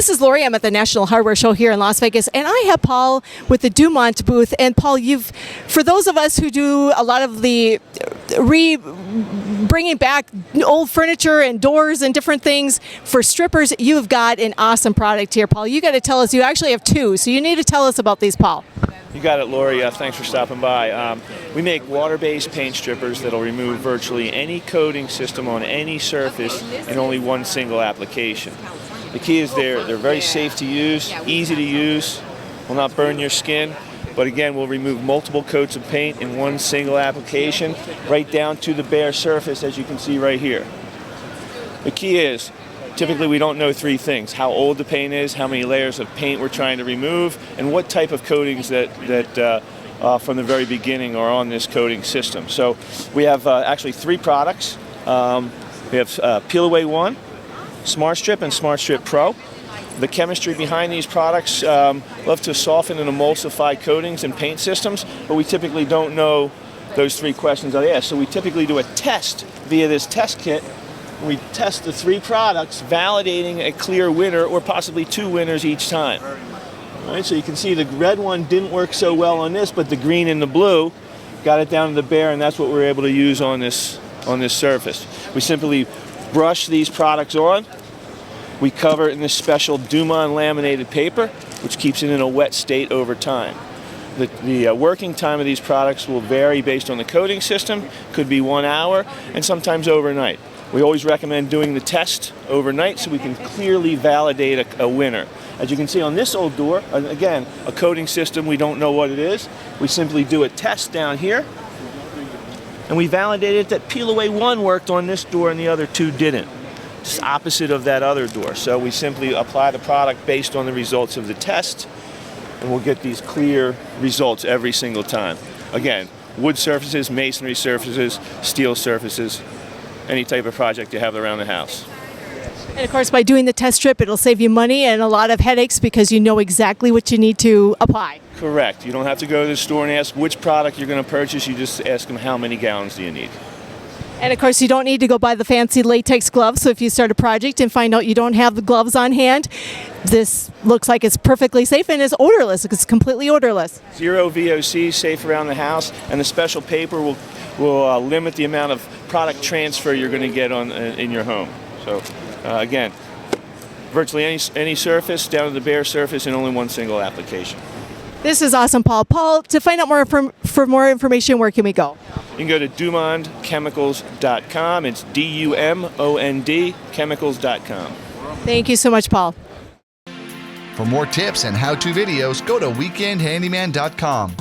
This is Lori. I'm at the National Hardware Show here in Las Vegas, and I have Paul with the Dumond booth. And Paul, for those of us who do a lot of the bringing back old furniture and doors and different things for strippers, you've got an awesome product here, Paul. You got to tell us. You actually have two, so you need to tell us about these, Paul. You got it, Lori. Thanks for stopping by. We make water-based paint strippers that'll remove virtually any coating system on any surface in only one single application. The key is they're very safe to use, easy to use, will not burn your skin, but again, we'll remove multiple coats of paint in one single application, right down to the bare surface, as you can see right here. The key is, typically we don't know three things: how old the paint is, how many layers of paint we're trying to remove, and what type of coatings that from the very beginning are on this coating system. So we have actually three products. We have Peel Away 1, Smart Strip, and Smart Strip Pro. The chemistry behind these products love to soften and emulsify coatings and paint systems, but we typically don't know those three questions I asked. So we typically do a test via this test kit. We test the three products, validating a clear winner or possibly two winners each time. All right, so you can see the red one didn't work so well on this, but the green and the blue got it down to the bare, and that's what we're able to use on this surface. We simply brush these products on. We cover it in this special Dumond laminated paper, which keeps it in a wet state over time. The working time of these products will vary based on the coating system. Could be 1 hour and sometimes overnight. We always recommend doing the test overnight so we can clearly validate a winner. As you can see on this old door, again, a coating system, we don't know what it is. We simply do a test down here, and we validated that Peel Away 1 worked on this door and the other two didn't. It's opposite of that other door. So we simply apply the product based on the results of the test, and we'll get these clear results every single time. Again, wood surfaces, masonry surfaces, steel surfaces, any type of project you have around the house. And of course, by doing the test strip, it'll save you money and a lot of headaches because you know exactly what you need to apply. Correct. You don't have to go to the store and ask which product you're going to purchase. You just ask them how many gallons do you need. And of course, you don't need to go buy the fancy latex gloves. So if you start a project and find out you don't have the gloves on hand, this looks like it's perfectly safe and is odorless. It's completely odorless. Zero VOC, safe around the house, and the special paper will limit the amount of product transfer you're going to get in your home. So again, virtually any surface down to the bare surface in only one single application. This is awesome, Paul. Paul, to find out more for more information, where can we go? You can go to dumondchemicals.com. It's D-U-M-O-N-D chemicals.com. Thank you so much, Paul. For more tips and how-to videos, go to weekendhandyman.com.